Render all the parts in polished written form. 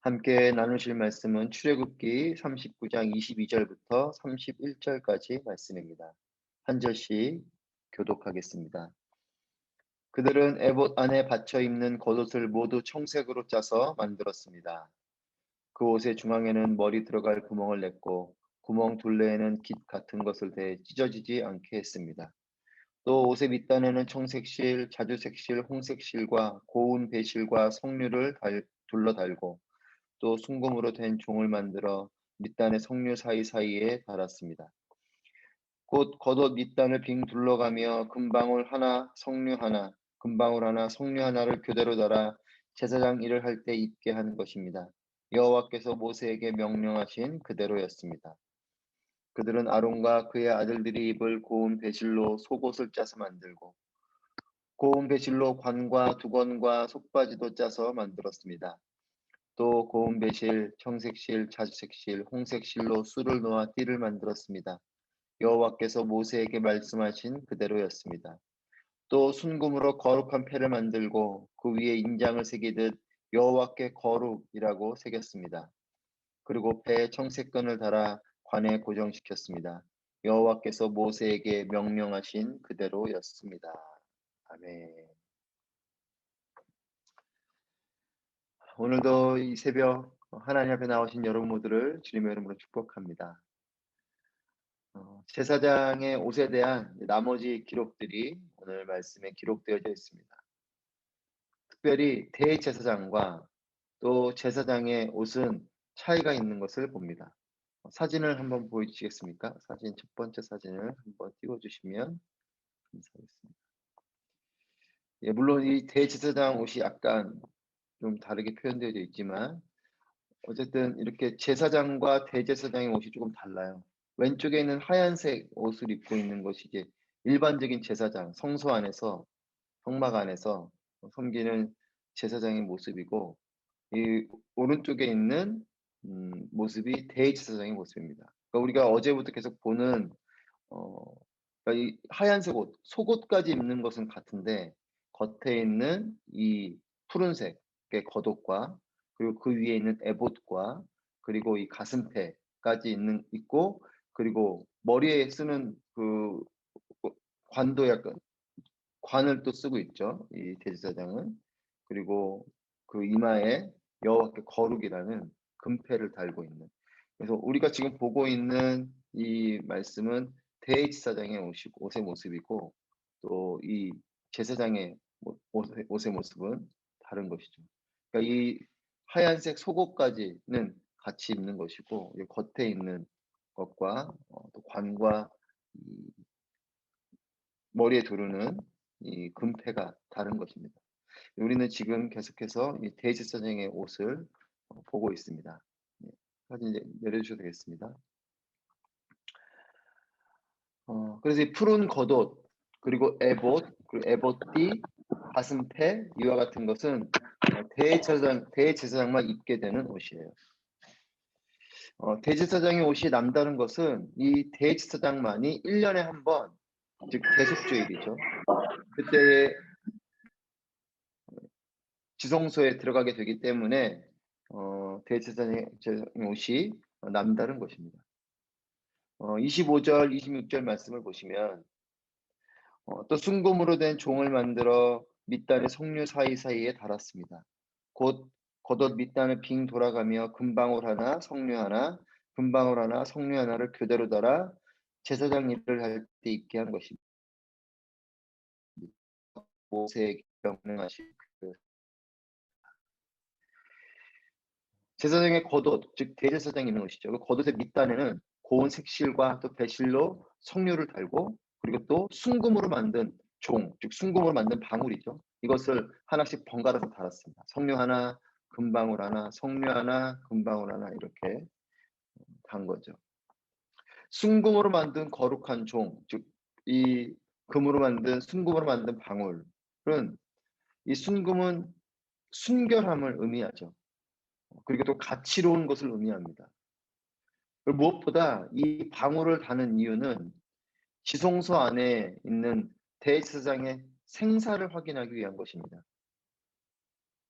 함께 나누실 말씀은 출애굽기 39장 22절부터 31절까지 말씀입니다. 한 절씩 교독하겠습니다. 그들은 에봇 안에 받쳐 입는 겉옷을 모두 청색으로 짜서 만들었습니다. 그 옷의 중앙에는 머리 들어갈 구멍을 냈고 구멍 둘레에는 깃 같은 것을 대 찢어지지 않게 했습니다. 또 옷의 밑단에는 청색실, 자주색실, 홍색실과 고운 배실과 석류를 둘러 달고 또 순금으로 된 종을 만들어 밑단의 석류 사이사이에 달았습니다. 곧 겉옷 밑단을 빙 둘러가며 금방울 하나, 석류 하나, 금방울 하나, 석류 하나를 교대로 달아 제사장 일을 할 때 입게 한 것입니다. 여호와께서 모세에게 명령하신 그대로였습니다. 그들은 아론과 그의 아들들이 입을 고운 배실로 속옷을 짜서 만들고 고운 배실로 관과 두건과 속바지도 짜서 만들었습니다. 또 고운 배실, 청색실, 자주색실, 홍색실로 수를 놓아 띠를 만들었습니다. 여호와께서 모세에게 말씀하신 그대로였습니다. 또 순금으로 거룩한 패를 만들고 그 위에 인장을 새기듯 여호와께 거룩이라고 새겼습니다. 그리고 패에 청색끈을 달아 관에 고정시켰습니다. 여호와께서 모세에게 명령하신 그대로였습니다. 아멘. 오늘도 이 새벽 하나님 앞에 나오신 여러분 모두를 주님의 이름으로 축복합니다. 제사장의 옷에 대한 나머지 기록들이 오늘 말씀에 기록되어져 있습니다. 특별히 대제사장과 또 제사장의 옷은 차이가 있는 것을 봅니다. 사진을 한번 보여주시겠습니까? 사진 첫 번째 사진을 한번 띄워주시면 감사하겠습니다. 예, 물론 이 대제사장 옷이 약간 좀 다르게 표현되어 있지만 어쨌든 이렇게 제사장과 대제사장의 옷이 조금 달라요. 왼쪽에 있는 하얀색 옷을 입고 있는 것이 이제 일반적인 제사장, 성소 안에서 성막 안에서 섬기는 제사장의 모습이고 이 오른쪽에 있는 모습이 대제사장의 모습입니다. 그러니까 우리가 어제부터 계속 보는 어 그러니까 이 하얀색 옷, 속옷까지 입는 것은 같은데 겉에 있는 이 푸른색의 겉옷과 그리고 그 위에 있는 에봇과 그리고 이 가슴패까지 있고 그리고 머리에 쓰는 그 관도 약간 관을 또 쓰고 있죠, 이 대제사장은. 그리고 그 이마에 여호와께 거룩이라는 금패를 달고 있는. 그래서 우리가 지금 보고 있는 이 말씀은 대제사장의 옷의 모습이고 또 이 제사장의 옷의 모습은 다른 것이죠. 그러니까 이 하얀색 속옷까지는 같이 입는 것이고 이 겉에 있는 것과 또 관과 이 머리에 두르는 이 금패가 다른 것입니다. 우리는 지금 계속해서 이 대제사장의 옷을 보고 있습니다. 네, 사진 이제 내려주셔도 되겠습니다. 그래서 이 푸른 겉옷 그리고 그리고 에봇띠, 가슴패 이와 같은 것은 대제사장만 입게 되는 옷이에요. 대제사장의 옷이 남다른 것은 이 대제사장만이 1년에 한 번, 즉 대속죄일이죠. 그때에 지성소에 들어가게 되기 때문에 대제사장의 옷이 남다른 것입니다. 25절, 26절 말씀을 보시면 또 순금으로 된 종을 만들어 밑단의 석류 사이사이에 달았습니다. 곧 겉옷 밑단을 빙 돌아가며 금방울 하나, 석류 하나, 금방울 하나, 석류 하나를 교대로 달아 제사장 일을 할 때 입게 한 것입니다. 모세에게 명령하신 그 제사장의 겉옷, 즉 대제사장이 있는 것이죠. 그 겉옷의 밑단에는 고운 색실과 또 배실로 석류를 달고 그리고 또 순금으로 만든 종, 즉 순금으로 만든 방울이죠. 이것을 하나씩 번갈아서 달았습니다. 석류 하나, 금방울 하나, 석류 하나, 금방울 하나 이렇게 단 거죠. 순금으로 만든 거룩한 종, 즉 이 순금으로 만든 방울은 이 순금은 순결함을 의미하죠. 그리고 또 가치로운 것을 의미합니다. 무엇보다 이 방울을 다는 이유는 지성소 안에 있는 대제사장의 생사를 확인하기 위한 것입니다.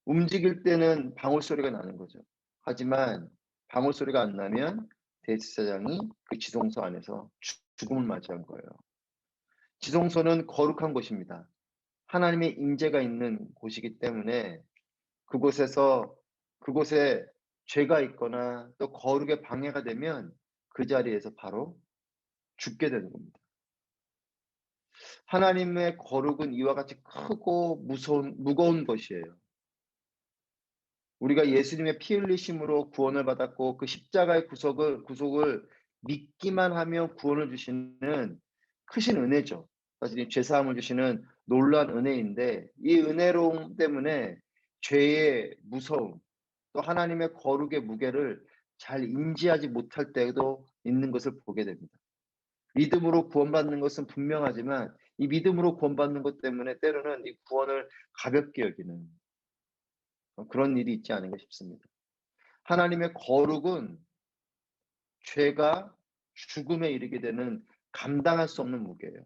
움직일 때는 방울 소리가 나는 거죠. 하지만 방울 소리가 안 나면 대제사장이 그 지성소 안에서 죽음을 맞이한 거예요. 지성소는 거룩한 곳입니다. 하나님의 임재가 있는 곳이기 때문에 그곳에서 그곳에 죄가 있거나 또 거룩에 방해가 되면 그 자리에서 바로 죽게 되는 겁니다. 하나님의 거룩은 이와 같이 크고 무거운 것이에요. 우리가 예수님의 피 흘리심으로 구원을 받았고 그 십자가의 구속을 믿기만 하면 구원을 주시는 크신 은혜죠. 사실 이 죄 사함을 주시는 놀라운 은혜인데 이 은혜로움 때문에 죄의 무서움 또 하나님의 거룩의 무게를 잘 인지하지 못할 때도 있는 것을 보게 됩니다. 믿음으로 구원받는 것은 분명하지만 이 믿음으로 구원받는 것 때문에 때로는 이 구원을 가볍게 여기는 그런 일이 있지 않은가 싶습니다. 하나님의 거룩은 죄가 죽음에 이르게 되는 감당할 수 없는 무게예요.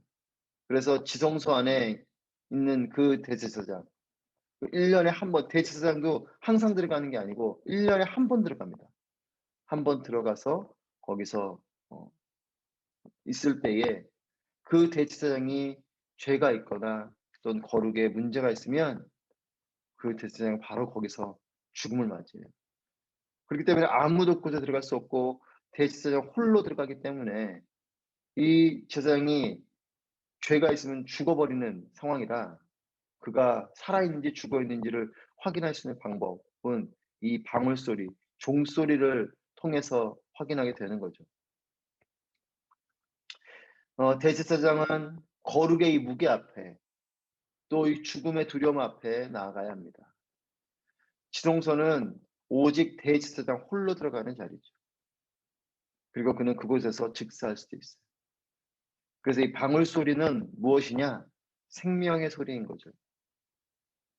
그래서 지성소 안에 있는 그 대제사장, 1년에 한 번, 대제사장도 항상 들어가는 게 아니고 1년에 한 번 들어갑니다. 한 번 들어가서 거기서 어 있을 때에 그 대제사장이 죄가 있거나 또는 거룩에 문제가 있으면 그 대제사장은 바로 거기서 죽음을 맞이해요. 그렇기 때문에 아무도 그곳에 들어갈 수 없고 대제사장 홀로 들어가기 때문에 이 제사장이 죄가 있으면 죽어버리는 상황이라 그가 살아있는지 죽어있는지를 확인할 수 있는 방법은 이 방울소리, 종소리를 통해서 확인하게 되는 거죠. 대제사장은 거룩의 이 무게 앞에 또 이 죽음의 두려움 앞에 나아가야 합니다. 지성소는 오직 대제사장 홀로 들어가는 자리죠. 그리고 그는 그곳에서 즉사할 수도 있어요. 그래서 이 방울소리는 무엇이냐? 생명의 소리인 거죠.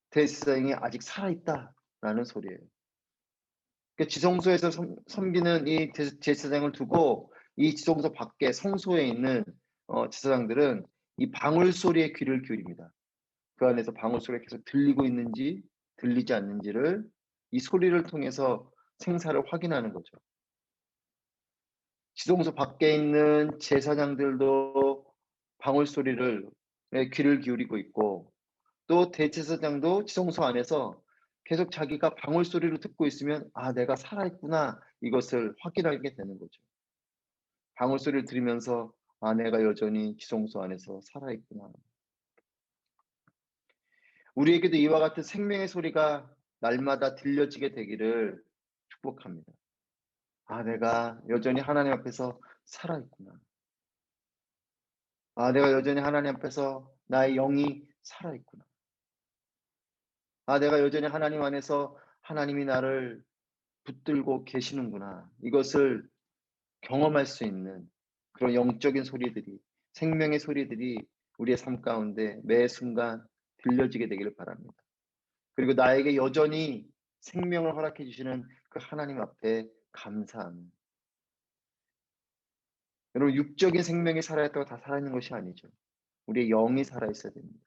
대제사장이 아직 살아있다라는 소리예요. 그러니까 지성소에서 섬기는 이 제사장을 두고 이 지성소 밖에 성소에 있는 제사장들은 이 방울 소리에 귀를 기울입니다. 그 안에서 방울 소리가 계속 들리고 있는지 들리지 않는지를 이 소리를 통해서 생사를 확인하는 거죠. 지성소 밖에 있는 제사장들도 방울 소리를 귀를 기울이고 있고 또 대제사장도 지성소 안에서 계속 자기가 방울 소리를 듣고 있으면 '아 내가 살아있구나.' 이것을 확인하게 되는 거죠. 방울 소리를 들으면서 '아 내가 여전히 지성소 안에서 살아있구나.' 우리에게도 이와 같은 생명의 소리가 날마다 들려지게 되기를 축복합니다. '아 내가 여전히 하나님 앞에서 살아있구나. 아 내가 여전히 하나님 앞에서 나의 영이 살아있구나. 아 내가 여전히 하나님 안에서 하나님이 나를 붙들고 계시는구나.' 이것을 경험할 수 있는 그런 영적인 소리들이 생명의 소리들이 우리의 삶 가운데 매 순간 들려지게 되기를 바랍니다. 그리고 나에게 여전히 생명을 허락해 주시는 그 하나님 앞에 감사하는 여러분 육적인 생명이 살아있다고 다 살아있는 것이 아니죠. 우리의 영이 살아있어야 됩니다.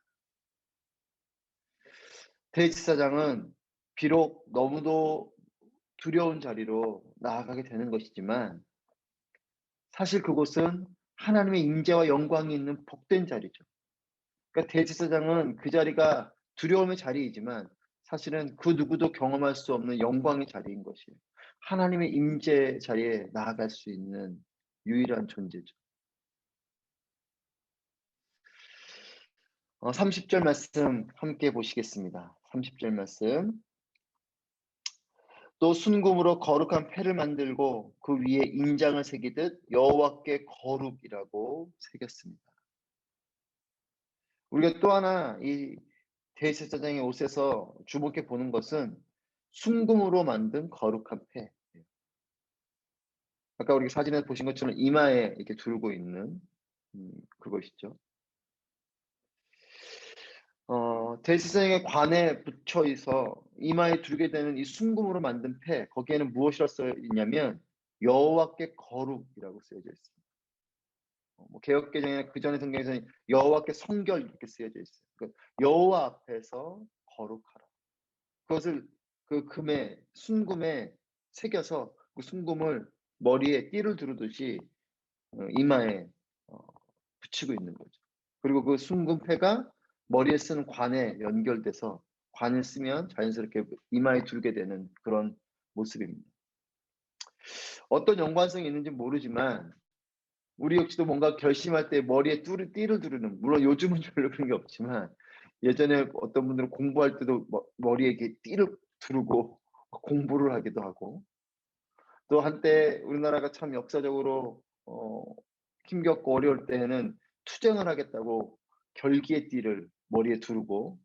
대제사장은 비록 너무도 두려운 자리로 나아가게 되는 것이지만 사실 그곳은 하나님의 임재와 영광이 있는 복된 자리죠. 그러니까 대제사장은 그 자리가 두려움의 자리이지만 사실은 그 누구도 경험할 수 없는 영광의 자리인 것이에요. 하나님의 임재 자리에 나아갈 수 있는 유일한 존재죠. 30절 말씀 함께 보시겠습니다. 30절 말씀. 또 순금으로 거룩한 패를 만들고 그 위에 인장을 새기듯 여호와께 거룩이라고 새겼습니다. 우리가 또 하나 이 대제사장의 옷에서 주목해 보는 것은 순금으로 만든 거룩한 패. 아까 우리 사진에서 보신 것처럼 이마에 이렇게 두르고 있는 그것이죠. 대제사장의 관에 붙여 있어 이마에 두르게 되는 이 순금으로 만든 패 거기에는 무엇이라 써 있냐면 여호와께 거룩이라고 쓰여져 있습니다. 뭐 개역개정이나 그전의 성경에서는 여호와께 성결 이렇게 쓰여져 있어요. 그러니까 여호와 앞에서 거룩하라. 그것을 그 금에 순금에 새겨서 그 순금을 머리에 띠를 두르듯이 이마에 어 붙이고 있는 거죠. 그리고 그 순금패가 머리에 쓰는 관에 연결돼서 관을 쓰면 자연스럽게 이마에 두르게 되는 그런 모습입니다. 어떤 연관성이 있는지 모르지만 우리 역시도 뭔가 결심할 때 머리에 띠를 두르는, 물론 요즘은 별로 그런 게 없지만 예전에 어떤 분들은 공부할 때도 머리에 이렇게 띠를 두르고 공부를 하기도 하고, 또 한때 우리나라가 참 역사적으로 힘겹고 어려울 때에는 투쟁을 하겠다고 결기의 띠를 머리에 두르고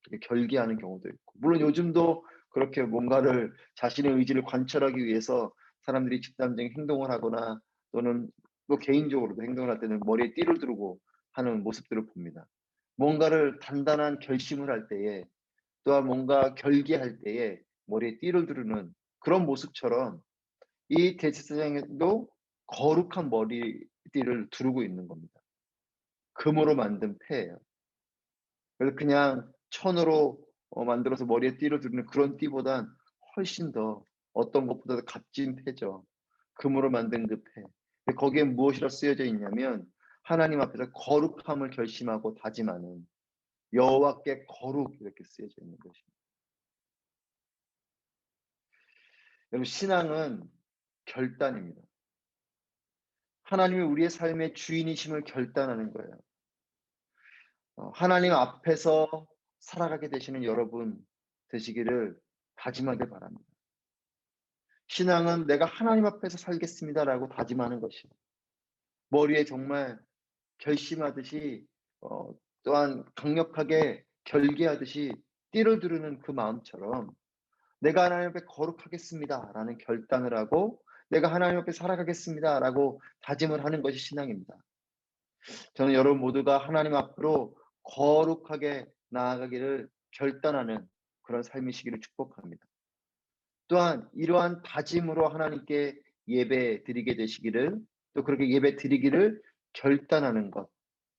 이렇게 결기하는 경우도 있고, 물론 요즘도 그렇게 뭔가를 자신의 의지를 관철하기 위해서 사람들이 집단적인 행동을 하거나 또는 또 개인적으로도 행동을 할 때는 머리에 띠를 두르고 하는 모습들을 봅니다. 뭔가를 단단한 결심을 할 때에, 또한 뭔가 결기할 때에 머리에 띠를 두르는 그런 모습처럼 이 대제사장도 거룩한 머리띠를 두르고 있는 겁니다. 금으로 만든 패예요. 그래서 그냥 천으로 만들어서 머리에 띠를 두르는 그런 띠보단 훨씬 더 어떤 것보다도 값진 패죠. 금으로 만든 그 패. 근데 거기에 무엇이라 쓰여져 있냐면 하나님 앞에서 거룩함을 결심하고 다짐하는 여호와께 거룩, 이렇게 쓰여져 있는 것입니다. 여러분, 신앙은 결단입니다. 하나님이 우리의 삶의 주인이심을 결단하는 거예요. 하나님 앞에서 살아가게 되시는 여러분 되시기를 다짐하길 바랍니다. 신앙은 '내가 하나님 앞에서 살겠습니다.'라고 다짐하는 것이요, 머리에 정말 결심하듯이 또한 강력하게 결기하듯이 띠를 두르는 그 마음처럼 '내가 하나님 앞에 거룩하겠습니다.'라는 결단을 하고 '내가 하나님 앞에 살아가겠습니다.'라고 다짐을 하는 것이 신앙입니다. 저는 여러분 모두가 하나님 앞으로 거룩하게 나아가기를 결단하는 그런 삶이시기를 축복합니다. 또한 이러한 다짐으로 하나님께 예배 드리게 되시기를, 또 그렇게 예배 드리기를 결단하는 것,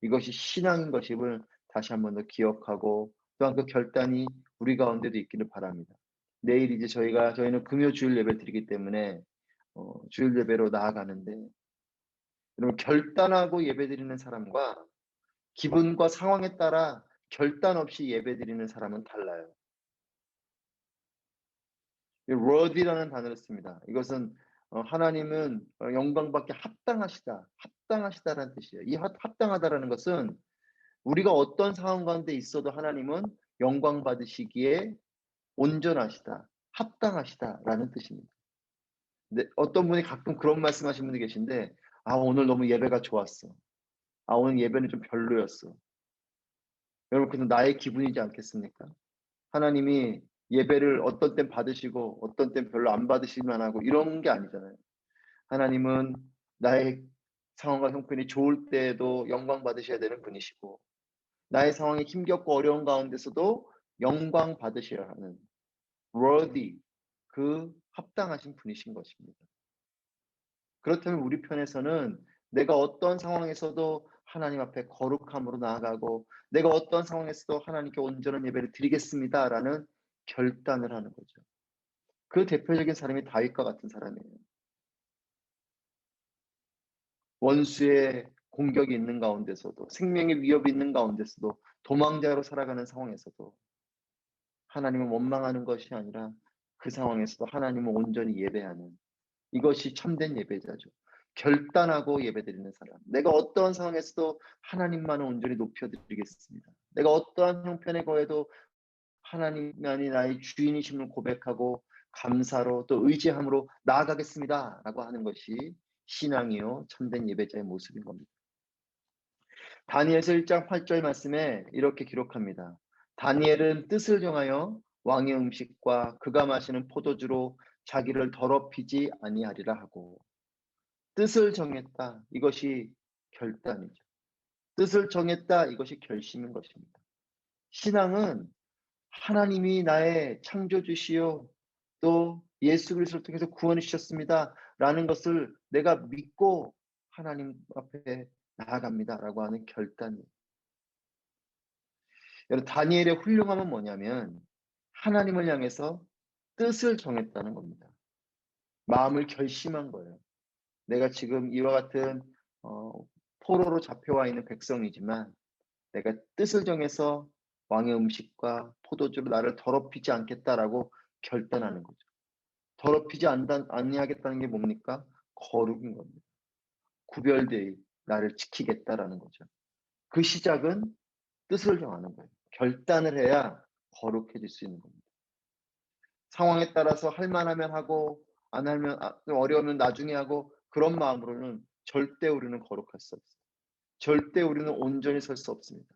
이것이 신앙인 것임을 다시 한 번 더 기억하고, 또한 그 결단이 우리 가운데도 있기를 바랍니다. 내일 이제 저희는 금요 주일 예배 드리기 때문에 주일 예배로 나아가는데, 여러분, 결단하고 예배 드리는 사람과 기분과 상황에 따라 결단 없이 예배드리는 사람은 달라요. 이 worthy라는 단어를 씁니다. 이것은 하나님은 영광받기 합당하시다, 합당하시다라는 뜻이에요. 이 합당하다라는 것은 우리가 어떤 상황 가운데 있어도 하나님은 영광 받으시기에 온전하시다, 합당하시다라는 뜻입니다. 근데 어떤 분이 가끔 그런 말씀하시는 분이 계신데, "아, 오늘 너무 예배가 좋았어. 아, 오늘 예배는 좀 별로였어." 여러분, 그건 나의 기분이지 않겠습니까? 하나님이 예배를 어떤 땐 받으시고 어떤 땐 별로 안 받으실만 하고 이런 게 아니잖아요. 하나님은 나의 상황과 형편이 좋을 때에도 영광 받으셔야 되는 분이시고, 나의 상황이 힘겹고 어려운 가운데서도 영광 받으셔야 하는 worthy, 그 합당하신 분이신 것입니다. 그렇다면 우리 편에서는 내가 어떤 상황에서도 하나님 앞에 거룩함으로 나아가고 내가 어떤 상황에서도 하나님께 온전한 예배를 드리겠습니다라는 결단을 하는 거죠. 그 대표적인 사람이 다윗과 같은 사람이에요. 원수의 공격이 있는 가운데서도, 생명의 위협이 있는 가운데서도, 도망자로 살아가는 상황에서도 하나님을 원망하는 것이 아니라 그 상황에서도 하나님을 온전히 예배하는, 이것이 참된 예배자죠. 결단하고 예배드리는 사람. 내가 어떠한 상황에서도 하나님만을 온전히 높여드리겠습니다. 내가 어떠한 형편에 거해도 하나님만이 나의 주인이심을 고백하고 감사로 또 의지함으로 나아가겠습니다라고 하는 것이 신앙이요 참된 예배자의 모습인 겁니다. 다니엘서 1장 8절 말씀에 이렇게 기록합니다. 다니엘은 뜻을 정하여 왕의 음식과 그가 마시는 포도주로 자기를 더럽히지 아니하리라 하고, 뜻을 정했다, 이것이 결단이죠. 뜻을 정했다, 이것이 결심인 것입니다. 신앙은 하나님이 나의 창조주시요 또 예수 그리스도를 통해서 구원해 주셨습니다라는 것을 내가 믿고 하나님 앞에 나아갑니다라고 하는 결단이에요. 여러분, 다니엘의 훌륭함은 뭐냐면 하나님을 향해서 뜻을 정했다는 겁니다. 마음을 결심한 거예요. 내가 지금 이와 같은 어 포로로 잡혀와 있는 백성이지만 내가 뜻을 정해서 왕의 음식과 포도주로 나를 더럽히지 않겠다라고 결단하는 거죠. 더럽히지 아니하겠다는 게 뭡니까? 거룩인 겁니다. 구별되이 나를 지키겠다라는 거죠. 그 시작은 뜻을 정하는 거예요. 결단을 해야 거룩해질 수 있는 겁니다. 상황에 따라서 할 만하면 하고 안 하면 좀 어려우면 나중에 하고 그런 마음으로는 절대 우리는 거룩할 수 없어요. 절대 우리는 온전히 설 수 없습니다.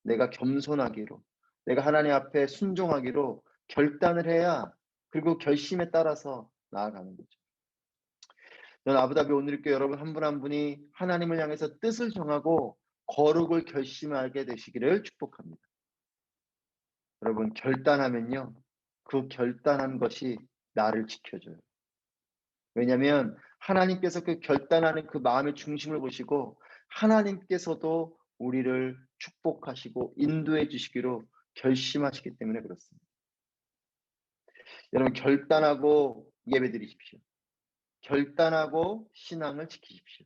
내가 겸손하기로, 내가 하나님 앞에 순종하기로 결단을 해야 그리고 결심에 따라서 나아가는 거죠. 저는 아부다비 오늘교회 여러분 한 분 한 분이 하나님을 향해서 뜻을 정하고 거룩을 결심하게 되시기를 축복합니다. 여러분 결단하면요. 그 결단한 것이 나를 지켜줘요. 왜냐하면 하나님께서 그 결단하는 그 마음의 중심을 보시고 하나님께서도 우리를 축복하시고 인도해 주시기로 결심하시기 때문에 그렇습니다. 여러분 결단하고 예배드리십시오. 결단하고 신앙을 지키십시오.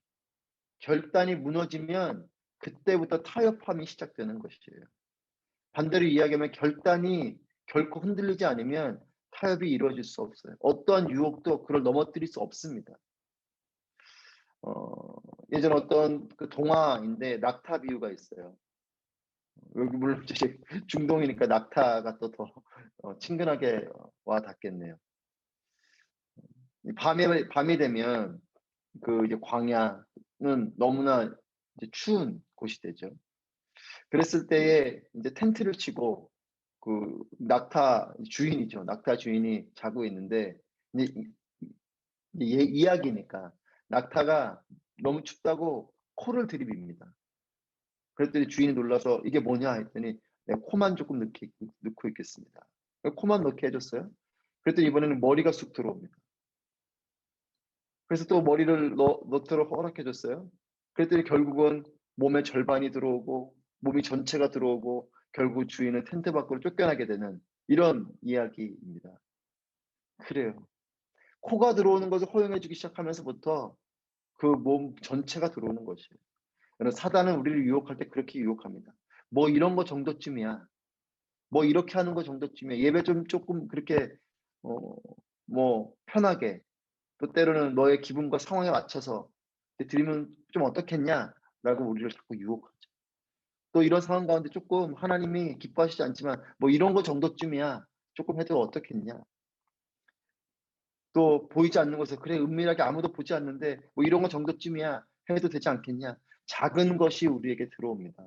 결단이 무너지면 그때부터 타협함이 시작되는 것이에요. 반대로 이야기하면 결단이 결코 흔들리지 않으면 타협이 이루어질 수 없어요. 어떠한 유혹도 그걸 넘어뜨릴 수 없습니다. 예전 어떤 그 동화인데 낙타 비유가 있어요. 여기 물론 이제 중동이니까 낙타가 또 더 친근하게 와 닿겠네요. 밤이 되면 그 이제 광야는 너무나 이제 추운 곳이 되죠. 그랬을 때에 이제 텐트를 치고 그 낙타 주인이죠. 낙타 주인이 자고 있는데 이제 이야기니까 낙타가 너무 춥다고 코를 들이밉니다. 그랬더니 주인이 놀라서 "이게 뭐냐?" 했더니 "내가 코만 조금 넣고 있겠습니다." 코만 넣게 해 줬어요. 그랬더니 이번에는 머리가 쑥 들어옵니다. 그래서 또 머리를 넣도록 허락해 줬어요. 그랬더니 결국은 몸의 절반이 들어오고 몸이 전체가 들어오고 결국 주인은 텐트 밖으로 쫓겨나게 되는 이런 이야기입니다. 그래요. 코가 들어오는 것을 허용해 주기 시작하면서부터 그 몸 전체가 들어오는 것이에요. 그래서 사단은 우리를 유혹할 때 그렇게 유혹합니다. "뭐 이런 거 정도쯤이야. 뭐 이렇게 하는 거 정도쯤이야. 예배 좀 쪼끔 그렇게 어 뭐 편하게 또 때로는 너의 기분과 상황에 맞춰서 드리면 좀 어떻겠냐?"라고 우리를 자꾸 유혹하죠. 또 이런 상황 가운데 쪼끔 하나님이 기뻐하시지 않지만 "뭐 이런 거 정도쯤이야. 쪼끔 해도 어떻겠냐?" 또 보이지 않는 곳에서 "그래 은밀하게 아무도 보지 않는데 뭐 이런 거 정도쯤이야. 해도 되지 않겠냐?" 작은 것이 우리에게 들어옵니다.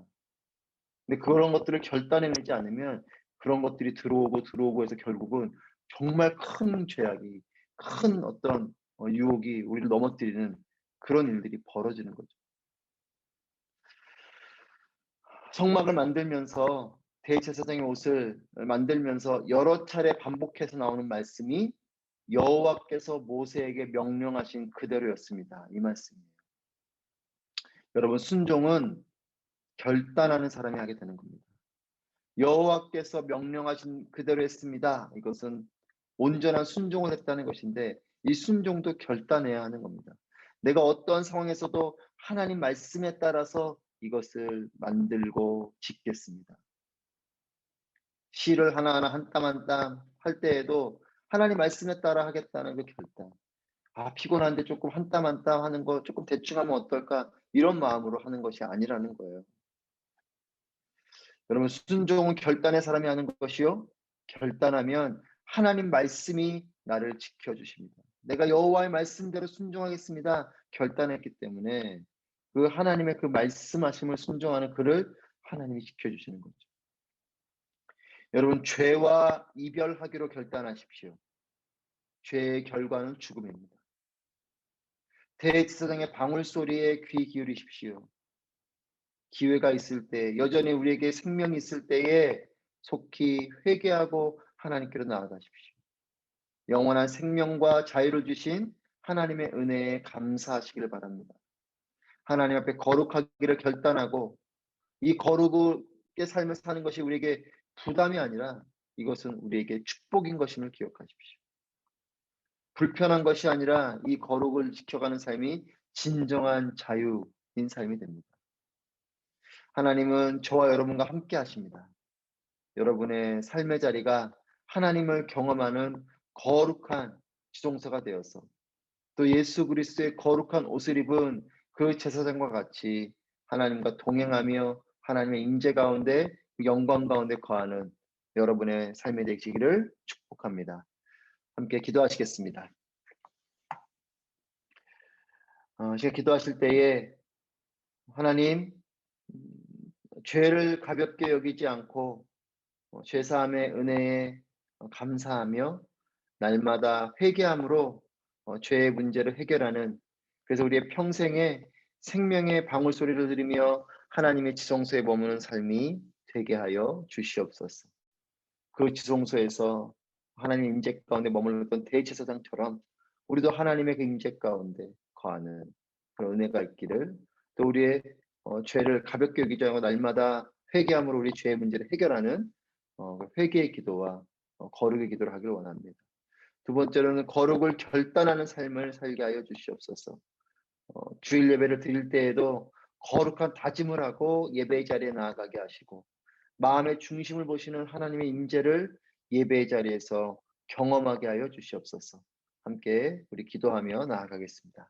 근데 그런 것들을 결단해내지 않으면 그런 것들이 들어오고 해서 결국은 정말 큰 죄악이 큰 어떤 유혹이 우리를 넘어뜨리는 그런 일들이 벌어지는 거죠. 성막을 만들면서 대제사장의 옷을 만들면서 여러 차례 반복해서 나오는 말씀이 여호와께서 모세에게 명령하신 그대로였습니다. 이 말씀이에요. 여러분 순종은 결단하는 사람이 하게 되는 겁니다. 여호와께서 명령하신 그대로 했습니다. 이것은 온전한 순종을 했다는 것인데 이 순종도 결단해야 하는 겁니다. 내가 어떠한 상황에서도 하나님 말씀에 따라서 이것을 만들고 짓겠습니다. 시를 하나하나 한 땀 한 땀 할 때에도 하나님 말씀에 따라 하겠다는 그 결단. '아 피곤한데 조금 한 땀 한 땀 하는 거 조금 대충 하면 어떨까?' 이런 마음으로 하는 것이 아니라는 거예요. 여러분 순종은 결단의 사람이 하는 것이요. 결단하면 하나님 말씀이 나를 지켜 주십니다. 내가 여호와의 말씀대로 순종하겠습니다. 결단했기 때문에 그 하나님의 그 말씀하심을 순종하는 그를 하나님이 지켜 주시는 거죠. 여러분 죄와 이별하기로 결단하십시오. 죄의 결과는 죽음입니다. 대제사장의 방울 소리에 귀 기울이십시오. 기회가 있을 때 여전히 우리에게 생명이 있을 때에 속히 회개하고 하나님께로 나아가십시오. 영원한 생명과 자유를 주신 하나님의 은혜에 감사하시기를 바랍니다. 하나님 앞에 거룩하기를 결단하고 이 거룩의 삶을 사는 것이 우리에게 부담이 아니라 이것은 우리에게 축복인 것임을 기억하십시오. 불편한 것이 아니라 이 거룩을 지켜가는 삶이 진정한 자유인 삶이 됩니다. 하나님은 저와 여러분과 함께 하십니다. 여러분의 삶의 자리가 하나님을 경험하는 거룩한 지성소가 되어서 또 예수 그리스도의 거룩한 옷을 입은 그 제사장과 같이 하나님과 동행하며 하나님의 임재 가운데 그 영광 가운데 거하는 여러분의 삶이 되시기를 축복합니다. 함께 기도하시겠습니다. 제가 기도하실 때에 하나님, 죄를 가볍게 여기지 않고 죄사함의 은혜에 감사하며 날마다 회개함으로 죄의 문제를 해결하는, 그래서 우리의 평생에 생명의 방울소리를 들으며 하나님의 지성소에 머무는 삶이 되게 하여 주시옵소서. 그 지성소에서 하나님의 임재 가운데 머물렀던 대제사장처럼 우리도 하나님의 그 임재 가운데 거하는 그런 은혜가 있기를, 또 우리의 죄를 가볍게 여기지 않고 날마다 회개함으로 우리 죄의 문제를 해결하는 회개의 기도와 거룩의 기도를 하기를 원합니다. 두 번째로는 거룩을 결단하는 삶을 살게 하여 주시옵소서. 주일 예배를 드릴 때에도 거룩한 다짐을 하고 예배의 자리에 나아가게 하시고, 마음의 중심을 보시는 하나님의 임재를 예배의 자리에서 경험하게 하여 주시옵소서. 함께 우리 기도하며 나아가겠습니다.